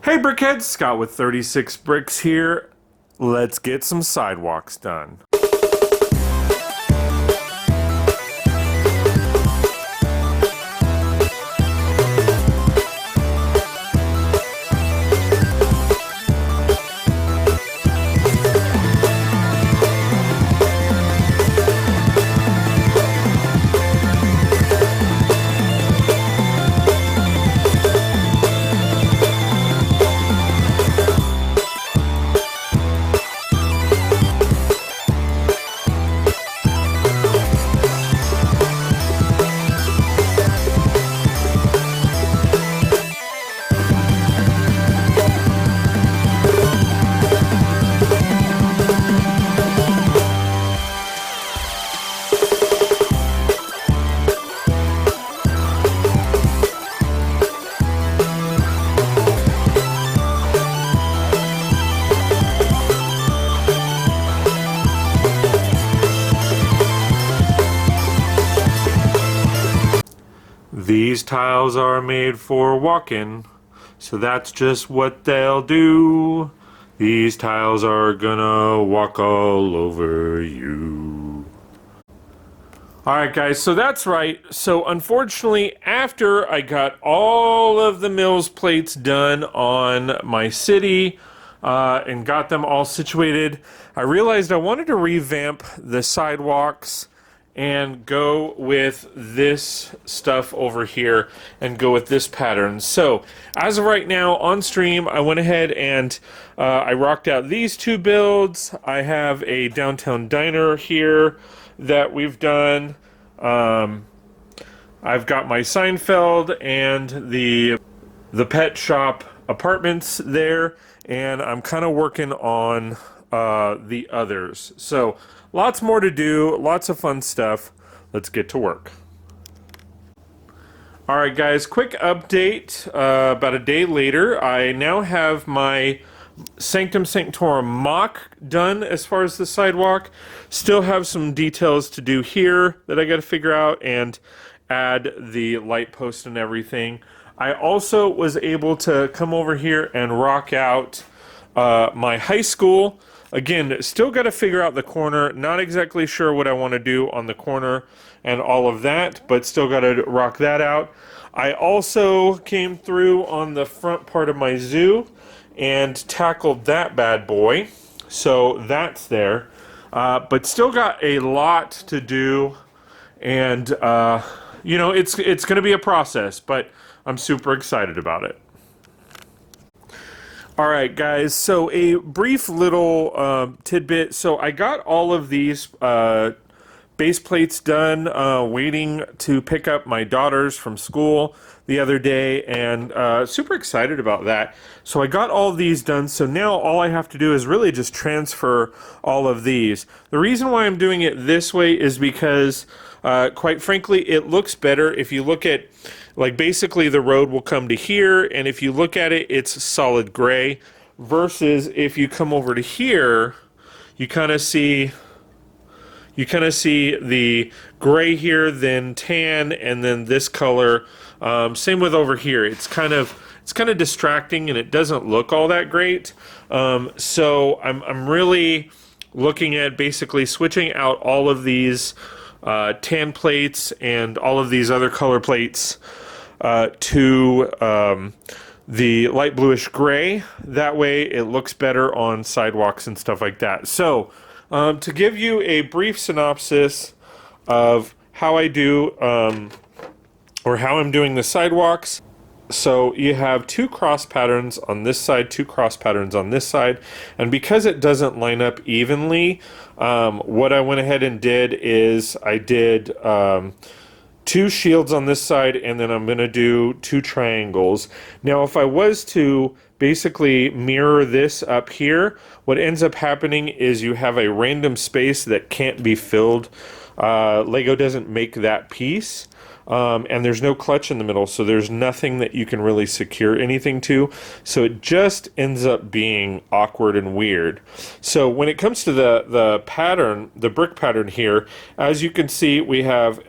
Hey Brickheads, Scott with 36 Bricks here. Let's get some sidewalks done. These tiles are made for walking, so that's just what they'll do. These tiles are gonna walk all over you. Alright guys, so that's right. So unfortunately, after I got all of the MILS plates done on my city and got them all situated, I realized I wanted to revamp the sidewalks and go with this stuff over here and go with this pattern. So as of right now on stream, I went ahead and I rocked out these two builds. I have a downtown diner here that we've done. I've got my Seinfeld and the pet shop apartments there, and I'm kind of working on the others. So lots more to do, lots of fun stuff. Let's get to work. Alright guys, quick update. About a day later, I now have my Sanctum Sanctorum mock done as far as the sidewalk. Still have some details to do here that I got to figure out and add the light post and everything. I also was able to come over here and rock out my high school. Again, still got to figure out the corner. Not exactly sure what I want to do on the corner and all of that, but still got to rock that out. I also came through on the front part of my zoo and tackled that bad boy. So that's there. But still got a lot to do. And, you know, it's going to be a process, but I'm super excited about it. Alright guys, so a brief little tidbit. So I got all of these base plates done, waiting to pick up my daughters from school the other day, and super excited about that. So I got all of these done, so now all I have to do is really just transfer all of these. The reason why I'm doing it this way is because quite frankly, it looks better if you look at, like, basically the road will come to here, and if you look at it, it's solid gray, versus if you come over to here, you kind of see the gray here, then tan, and then this color. Same with over here. It's kind of distracting, and it doesn't look all that great. So I'm really looking at basically switching out all of these tan plates and all of these other color plates to the light bluish gray. That way it looks better on sidewalks and stuff like that. So to give you a brief synopsis of how I do or how I'm doing the sidewalks. So you have two cross patterns on this side, two cross patterns on this side, and because it doesn't line up evenly, what I went ahead and did is I did two shields on this side, and then I'm going to do two triangles. Now if I was to basically mirror this up here, what ends up happening is you have a random space that can't be filled. Lego doesn't make that piece. And there's no clutch in the middle, so there's nothing that you can really secure anything to. So it just ends up being awkward and weird. So when it comes to the pattern, the brick pattern here, as you can see, we have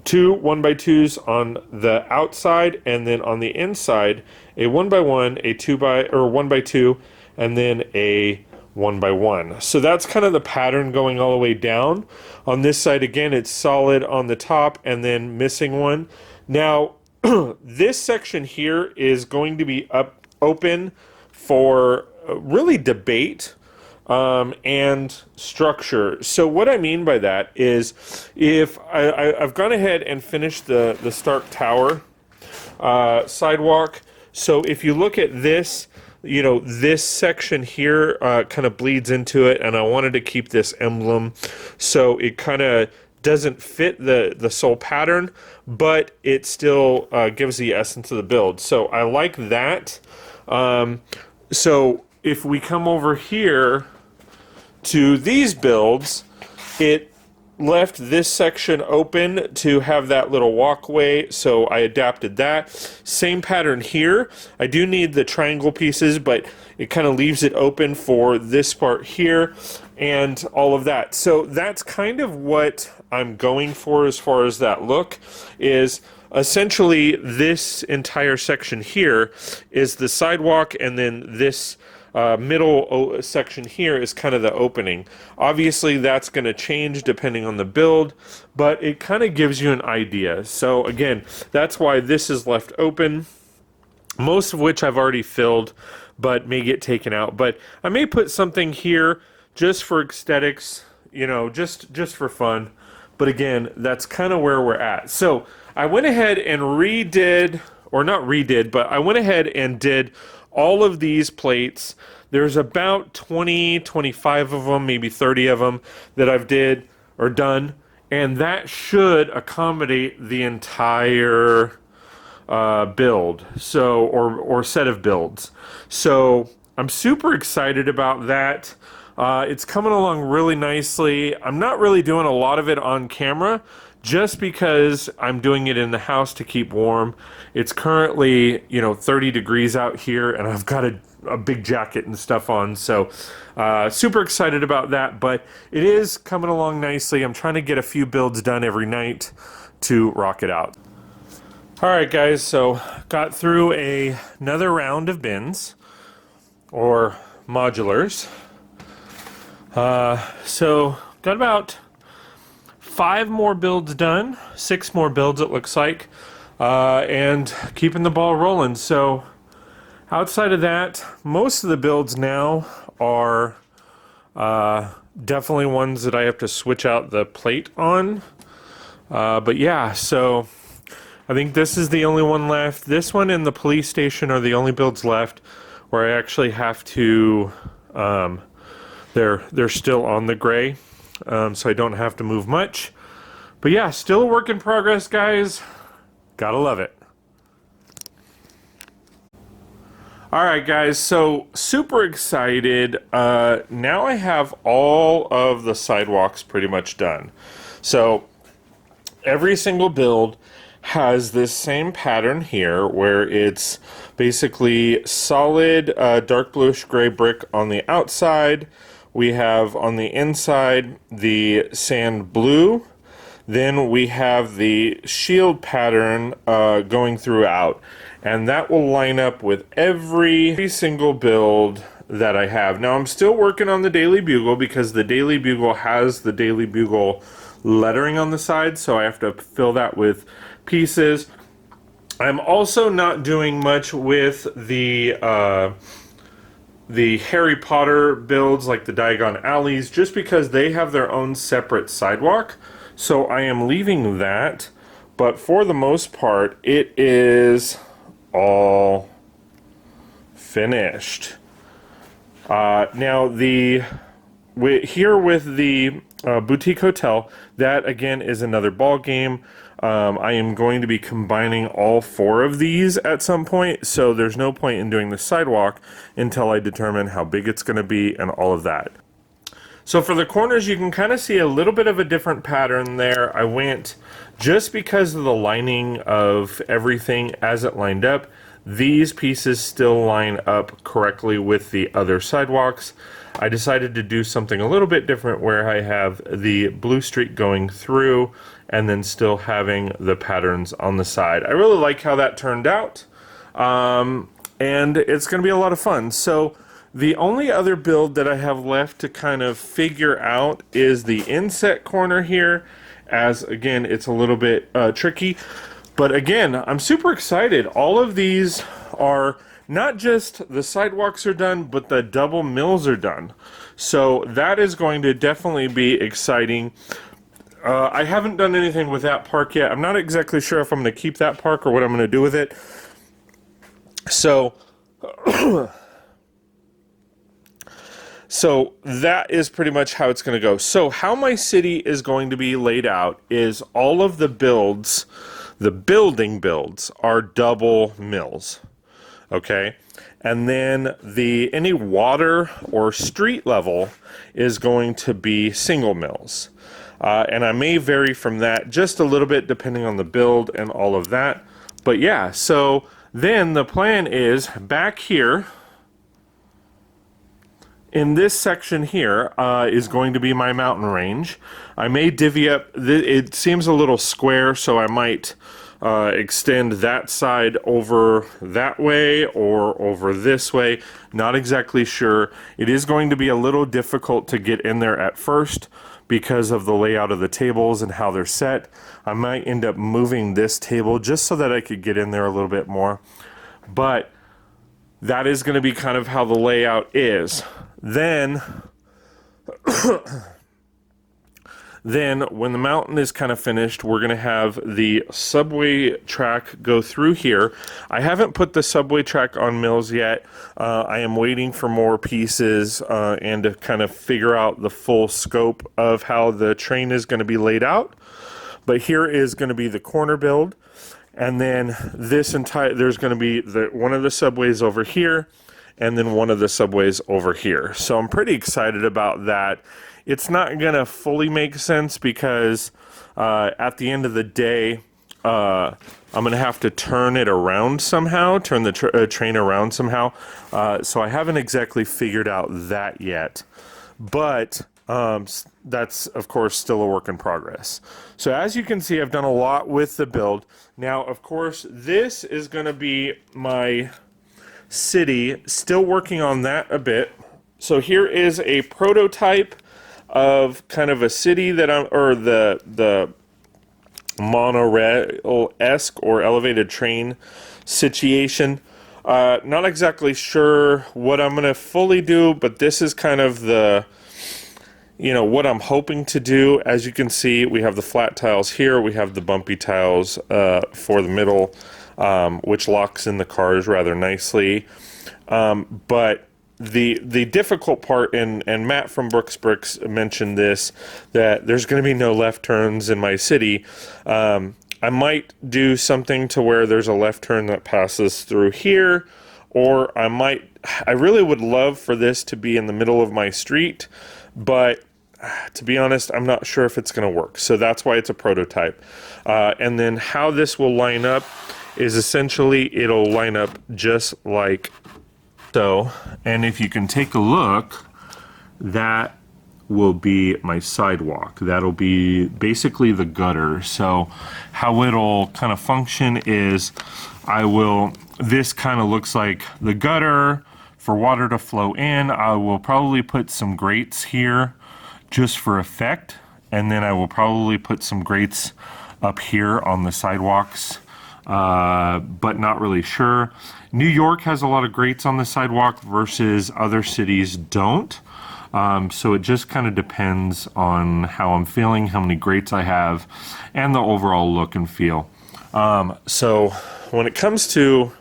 two 1x2s on the outside, and then on the inside, a 1x1, a 1x2, and then a 1x1. So that's kind of the pattern going all the way down. On this side, again, it's solid on the top and then missing one. Now, this section here is going to be open for really debate and structure. So what I mean by that is, if I've gone ahead and finished the Stark Tower sidewalk. So if you look at this, you know, this section here kind of bleeds into it, and I wanted to keep this emblem so it kind of doesn't fit the sole pattern, but it still gives the essence of the build. So I like that. So if we come over here to these builds, it left this section open to have that little walkway, so I adapted that. Same pattern here. I do need the triangle pieces, but it kind of leaves it open for this part here and all of that. So that's kind of what I'm going for as far as that look is. Essentially, this entire section here is the sidewalk, and then this middle section here is kind of the opening. Obviously, that's going to change depending on the build, but it kind of gives you an idea. So again, that's why this is left open, most of which I've already filled, but may get taken out. But I may put something here just for aesthetics, you know, just for fun. But again, that's kind of where we're at. So I went ahead and redid, or not redid, but I went ahead and did all of these plates. There's about 20, 25 of them, maybe 30 of them that I've done, and that should accommodate the entire build, so or set of builds. So I'm super excited about that. It's coming along really nicely. I'm not really doing a lot of it on camera, just because I'm doing it in the house to keep warm. It's currently, you know, 30 degrees out here, and I've got a big jacket and stuff on, so super excited about that. But it is coming along nicely. I'm trying to get a few builds done every night to rock it out. Alright guys, so got through another round of bins, or modulars. So got about 5 more builds done, 6 more builds it looks like, and keeping the ball rolling. So outside of that, most of the builds now are definitely ones that I have to switch out the plate on. But yeah, so I think this is the only one left. This one and the police station are the only builds left where I actually have to, they're still on the gray. So I don't have to move much. But yeah, still a work in progress, guys. Gotta love it. Alright guys, so super excited. Now I have all of the sidewalks pretty much done. So every single build has this same pattern here where it's basically solid dark bluish gray brick on the outside. We have on the inside the sand blue. Then we have the shield pattern going throughout. And that will line up with every single build that I have. Now I'm still working on the Daily Bugle because the Daily Bugle has the Daily Bugle lettering on the side. So I have to fill that with pieces. I'm also not doing much with the Harry Potter builds like the Diagon Alleys, just because they have their own separate sidewalk. So I am leaving that, but for the most part it is all finished. Now here with the boutique hotel, that again is another ball game. I am going to be combining all 4 of these at some point, so there's no point in doing the sidewalk until I determine how big it's going to be and all of that. So for the corners, you can kind of see a little bit of a different pattern there. I went, just because of the lining of everything as it lined up, these pieces still line up correctly with the other sidewalks. I decided to do something a little bit different where I have the blue streak going through and then still having the patterns on the side. I really like how that turned out, and it's going to be a lot of fun. So the only other build that I have left to kind of figure out is the inset corner here, as again it's a little bit tricky. But again, I'm super excited. All of these are not just the sidewalks are done, but the double mills are done. So that is going to definitely be exciting. I haven't done anything with that park yet. I'm not exactly sure if I'm going to keep that park or what I'm going to do with it. So, so that is pretty much how it's going to go. So how my city is going to be laid out is all of the builds, the building builds are double mills. Okay, and then any water or street level is going to be single mills. And I may vary from that just a little bit depending on the build and all of that. But yeah, so then the plan is back here in this section here is going to be my mountain range. I may divvy up, it seems a little square, so I might extend that side over that way or over this way. Not exactly sure. It is going to be a little difficult to get in there at first because of the layout of the tables and how they're set. I might end up moving this table just so that I could get in there a little bit more. But that is going to be kind of how the layout is. Then when the mountain is kind of finished, we're going to have the subway track go through here. I haven't put the subway track on mills yet. I am waiting for more pieces and to kind of figure out the full scope of how the train is going to be laid out. But here is going to be the corner build. And then there's going to be one of the subways over here and then one of the subways over here. So I'm pretty excited about that. It's not going to fully make sense because at the end of the day, I'm going to have to turn it around somehow, turn the train around somehow. So I haven't exactly figured out that yet. But that's, of course, still a work in progress. So as you can see, I've done a lot with the build. Now, of course, this is going to be my city. Still working on that a bit. So here is a prototype of kind of a city that the monorail-esque or elevated train situation. Not exactly sure what I'm going to fully do, but this is kind of what I'm hoping to do. As you can see, we have the flat tiles here. We have the bumpy tiles for the middle, which locks in the cars rather nicely. But the difficult part, and Matt from Brix mentioned this, that there's going to be no left turns in my city. I might do something to where there's a left turn that passes through here, or I really would love for this to be in the middle of my street, but to be honest, I'm not sure if it's going to work. So that's why it's a prototype. And then how this will line up is essentially it'll line up just like so. And if you can take a look, that will be my sidewalk. That'll be basically the gutter. So how it'll kind of function is this kind of looks like the gutter for water to flow in. I will probably put some grates here just for effect, and then I will probably put some grates up here on the sidewalks, but not really sure. New York has a lot of grates on the sidewalk versus other cities don't. So it just kind of depends on how I'm feeling, how many grates I have, and the overall look and feel. So when it comes to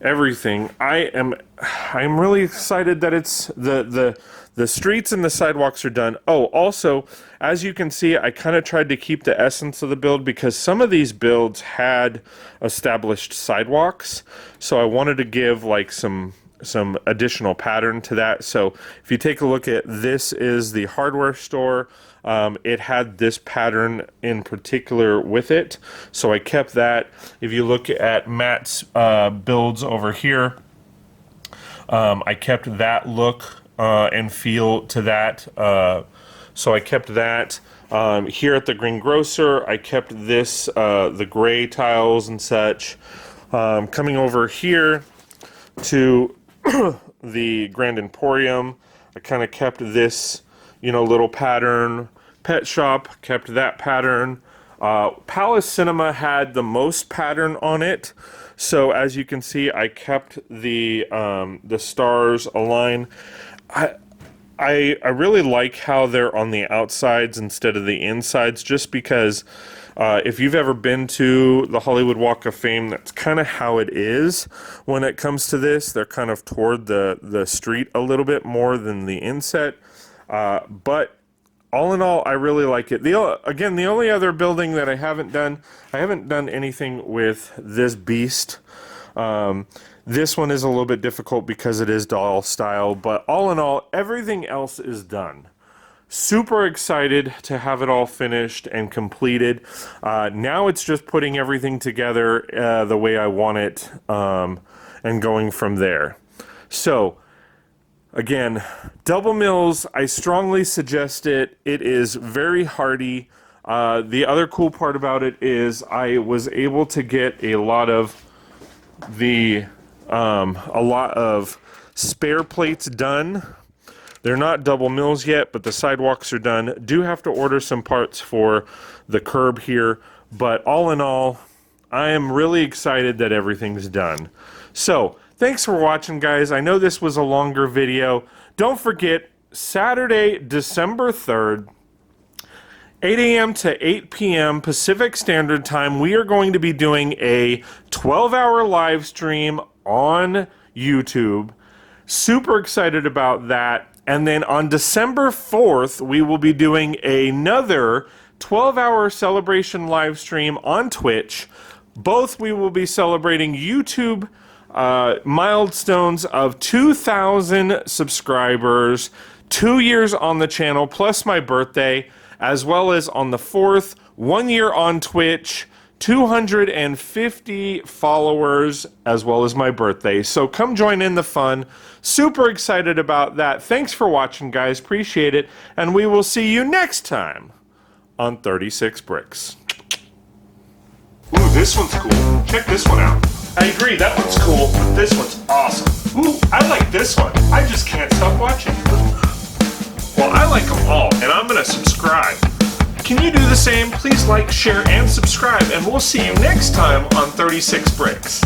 everything, I'm really excited that it's the streets and the sidewalks are done. Oh, also, as you can see, I kind of tried to keep the essence of the build because some of these builds had established sidewalks. So I wanted to give like some additional pattern to that. So if you take a look at this is the hardware store. it had this pattern in particular with it, so I kept that. If you look at Matt's builds over here, I kept that look and feel to that, so I kept that. Here at the greengrocer, I kept this, the gray tiles and such. Coming over here to the Grand Emporium, I kind of kept this, you know, little pattern. Pet Shop kept that pattern. Palace Cinema had the most pattern on it, so as you can see, I kept the stars aligned. I really like how they're on the outsides instead of the insides, just because if you've ever been to the Hollywood Walk of Fame, that's kind of how it is when it comes to this. They're kind of toward the street a little bit more than the inset, but all in all, I really like it. Again, the only other building that I haven't done anything with this beast. This one is a little bit difficult because it is doll style, but all in all, everything else is done. Super excited to have it all finished and completed. Now it's just putting everything together the way I want it, and going from there. So, again, double MILS, I strongly suggest it. It is very hardy. The other cool part about it is I was able to get a lot of spare plates done. They're not double MILS yet, but the sidewalks are done. Do have to order some parts for the curb here, but all in all, I am really excited that everything's done. So, thanks for watching, guys. I know this was a longer video. Don't forget, Saturday, December 3rd, 8 a.m. to 8 p.m. Pacific Standard Time, we are going to be doing a 12-hour live stream on YouTube. Super excited about that. And then on December 4th, we will be doing another 12-hour celebration live stream on Twitch. Both we will be celebrating YouTube milestones of 2,000 subscribers, 2 years on the channel, plus my birthday, as well as on the 4th, 1 year on Twitch, 250 followers, as well as my birthday. So come join in the fun. Super excited about that. Thanks for watching, guys. Appreciate it. And we will see you next time on 36 Bricks. Ooh, this one's cool. Check this one out. I agree, that one's cool, but this one's awesome. Ooh, I like this one. I just can't stop watching. Well, I like them all, and I'm gonna subscribe. Can you do the same? Please like, share, and subscribe, and we'll see you next time on 36 Bricks.